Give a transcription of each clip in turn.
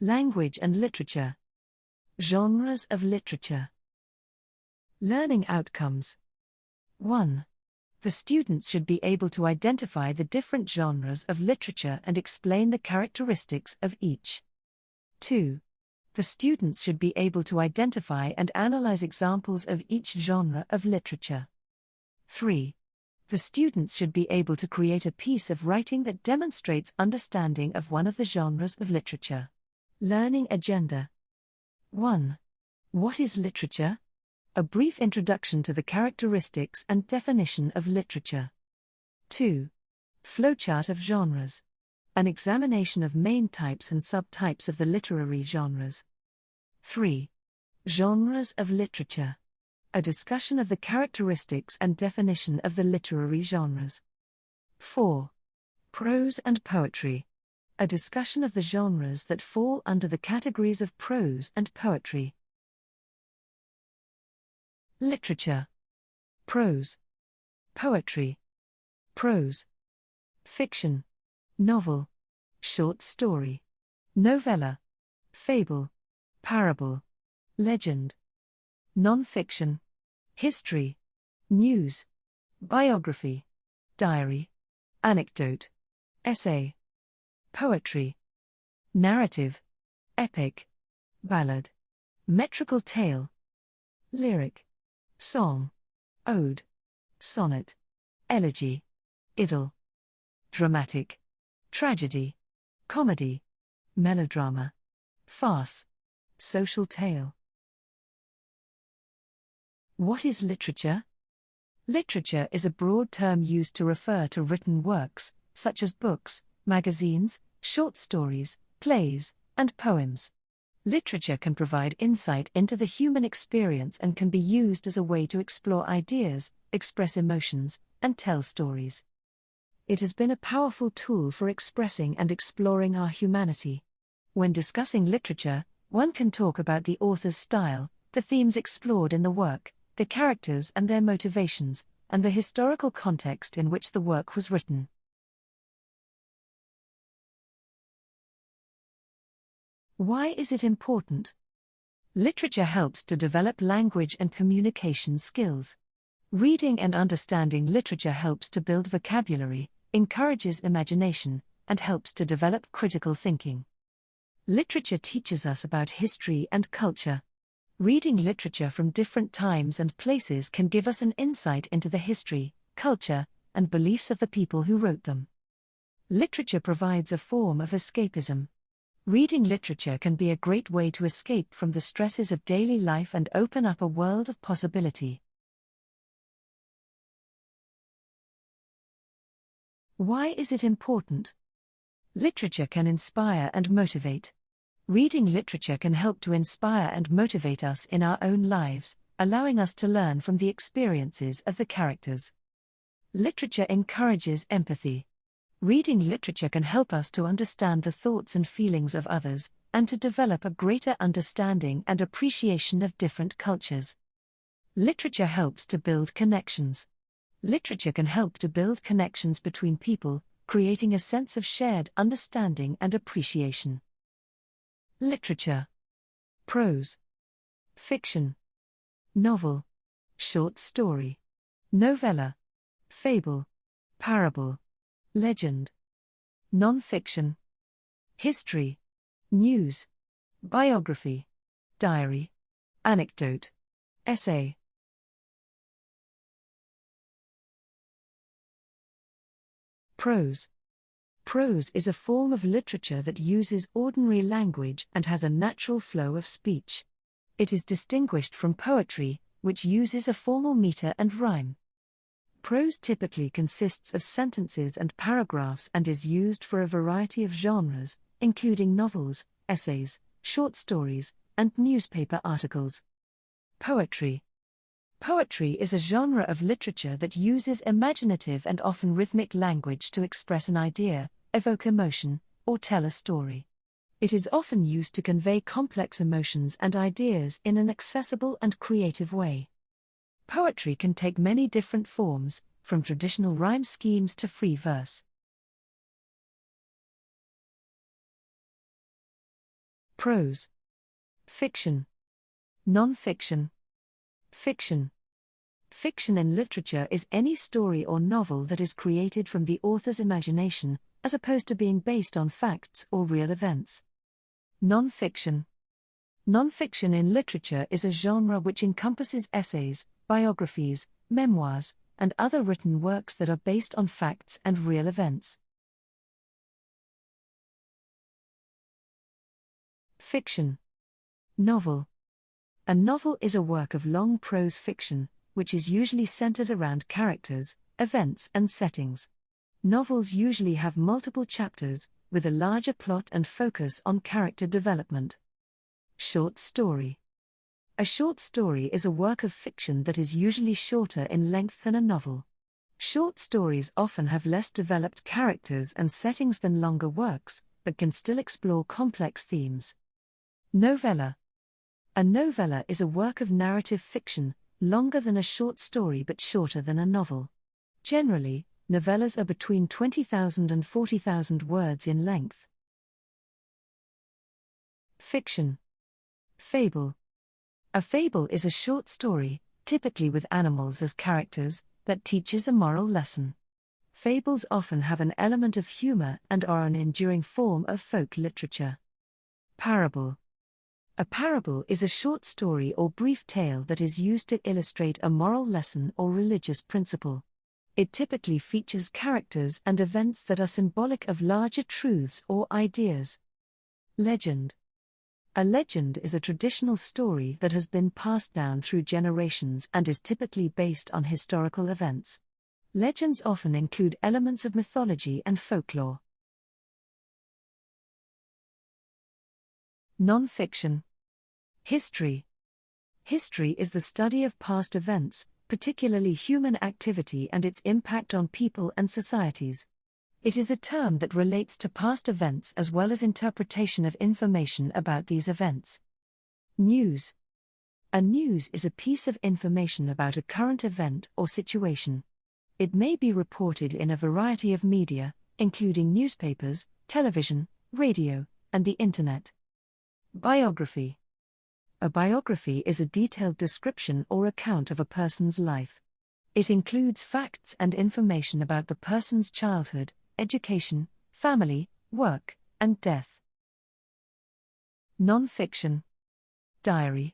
Language and literature. Genres of literature. Learning outcomes. 1. The students should be able to identify the different genres of literature and explain the characteristics of each. 2. The students should be able to identify and analyze examples of each genre of literature. 3. The students should be able to create a piece of writing that demonstrates understanding of one of the genres of literature. Learning agenda. 1. What is literature? A brief introduction to the characteristics and definition of literature. 2. Flowchart of genres. An examination of main types and subtypes of the literary genres. 3. Genres of literature. A discussion of the characteristics and definition of the literary genres. 4. Prose and poetry. A discussion of the genres that fall under the categories of prose and poetry. Literature. Prose. Poetry. Prose. Fiction. Novel. Short story. Novella. Fable. Parable. Legend. Non-fiction. History. News. Biography. Diary. Anecdote. Essay. Poetry. Narrative. Epic. Ballad. Metrical tale. Lyric. Song. Ode. Sonnet. Elegy. Idyll. Dramatic. Tragedy. Comedy. Melodrama. Farce. Social tale. What is literature? Literature is a broad term used to refer to written works, such as books, magazines, short stories, plays, and poems. Literature can provide insight into the human experience and can be used as a way to explore ideas, express emotions, and tell stories. It has been a powerful tool for expressing and exploring our humanity. When discussing literature, one can talk about the author's style, the themes explored in the work, the characters and their motivations, and the historical context in which the work was written. Why is it important? Literature helps to develop language and communication skills. Reading and understanding literature helps to build vocabulary, encourages imagination, and helps to develop critical thinking. Literature teaches us about history and culture. Reading literature from different times and places can give us an insight into the history, culture, and beliefs of the people who wrote them. Literature provides a form of escapism. Reading literature can be a great way to escape from the stresses of daily life and open up a world of possibility. Why is it important? Literature can inspire and motivate. Reading literature can help to inspire and motivate us in our own lives, allowing us to learn from the experiences of the characters. Literature encourages empathy. Reading literature can help us to understand the thoughts and feelings of others, and to develop a greater understanding and appreciation of different cultures. Literature helps to build connections. Literature can help to build connections between people, creating a sense of shared understanding and appreciation. Literature. Prose. Fiction. Novel. Short story. Novella. Fable. Parable. Legend. Non-fiction. History. News. Biography. Diary. Anecdote. Essay. Prose. Prose is a form of literature that uses ordinary language and has a natural flow of speech. It is distinguished from poetry, which uses a formal meter and rhyme. Prose typically consists of sentences and paragraphs and is used for a variety of genres, including novels, essays, short stories, and newspaper articles. Poetry. Poetry is a genre of literature that uses imaginative and often rhythmic language to express an idea, evoke emotion, or tell a story. It is often used to convey complex emotions and ideas in an accessible and creative way. Poetry can take many different forms, from traditional rhyme schemes to free verse. Prose. Fiction. Non-fiction. Fiction. Fiction in literature is any story or novel that is created from the author's imagination, as opposed to being based on facts or real events. Non-fiction. Non-fiction in literature is a genre which encompasses essays, biographies, memoirs, and other written works that are based on facts and real events. Fiction. Novel. A novel is a work of long prose fiction, which is usually centered around characters, events, and settings. Novels usually have multiple chapters, with a larger plot and focus on character development. Short story. A short story is a work of fiction that is usually shorter in length than a novel. Short stories often have less developed characters and settings than longer works, but can still explore complex themes. Novella. A novella is a work of narrative fiction, longer than a short story but shorter than a novel. Generally, novellas are between 20,000 and 40,000 words in length. Fiction. Fable. A fable is a short story, typically with animals as characters, that teaches a moral lesson. Fables often have an element of humor and are an enduring form of folk literature. Parable. A parable is a short story or brief tale that is used to illustrate a moral lesson or religious principle. It typically features characters and events that are symbolic of larger truths or ideas. Legend. A legend is a traditional story that has been passed down through generations and is typically based on historical events. Legends often include elements of mythology and folklore. Non-fiction. History. History is the study of past events, particularly human activity and its impact on people and societies. It is a term that relates to past events as well as interpretation of information about these events. News. A news is a piece of information about a current event or situation. It may be reported in a variety of media, including newspapers, television, radio, and the Internet. Biography. A biography is a detailed description or account of a person's life. It includes facts and information about the person's childhood, education, family, work, and death. Non-fiction. Diary.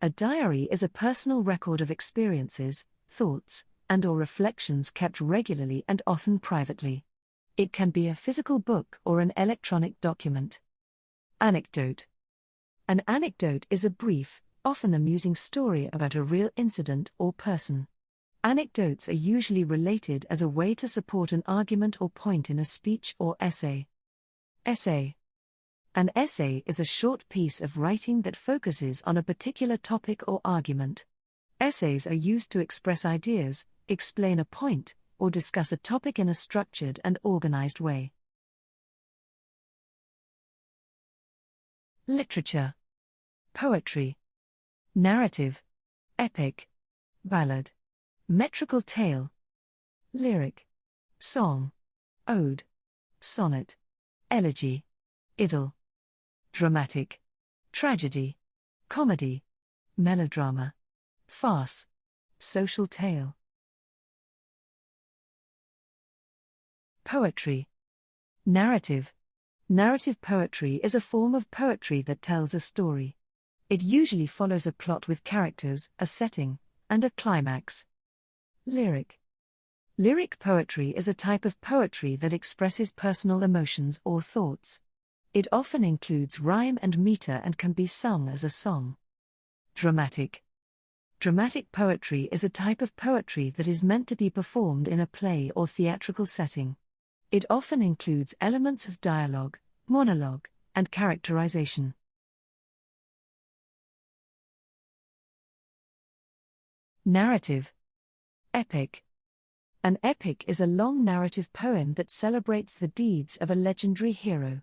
A diary is a personal record of experiences, thoughts, and/or reflections kept regularly and often privately. It can be a physical book or an electronic document. Anecdote. An anecdote is a brief, often amusing story about a real incident or person. Anecdotes are usually related as a way to support an argument or point in a speech or essay. Essay. An essay is a short piece of writing that focuses on a particular topic or argument. Essays are used to express ideas, explain a point, or discuss a topic in a structured and organized way. Literature. Poetry. Narrative. Epic. Ballad. Metrical tale. Lyric. Song. Ode. Sonnet. Elegy. Idyll. Dramatic. Tragedy. Comedy. Melodrama. Farce. Social tale. Poetry. Narrative. Narrative poetry is a form of poetry that tells a story. It usually follows a plot with characters, a setting, and a climax. Lyric. Lyric poetry is a type of poetry that expresses personal emotions or thoughts. It often includes rhyme and meter and can be sung as a song. Dramatic. Dramatic poetry is a type of poetry that is meant to be performed in a play or theatrical setting. It often includes elements of dialogue, monologue, and characterization. Narrative. Epic. An epic is a long narrative poem that celebrates the deeds of a legendary hero.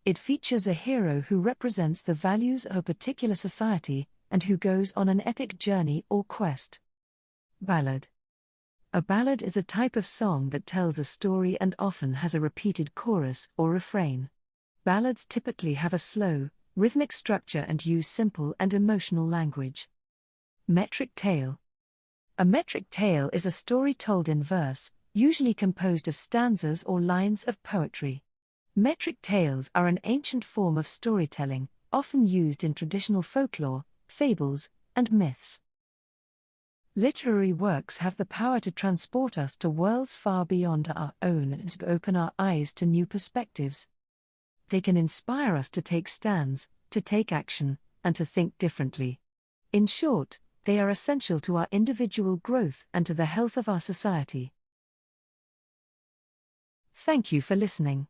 It features a hero who represents the values of a particular society, and who goes on an epic journey or quest. Ballad. A ballad is a type of song that tells a story and often has a repeated chorus or refrain. Ballads typically have a slow, rhythmic structure and use simple and emotional language. Metric tale. A metric tale is a story told in verse, usually composed of stanzas or lines of poetry. Metric tales are an ancient form of storytelling, often used in traditional folklore, fables, and myths. Literary works have the power to transport us to worlds far beyond our own and to open our eyes to new perspectives. They can inspire us to take stands, to take action, and to think differently. In short, they are essential to our individual growth and to the health of our society. Thank you for listening.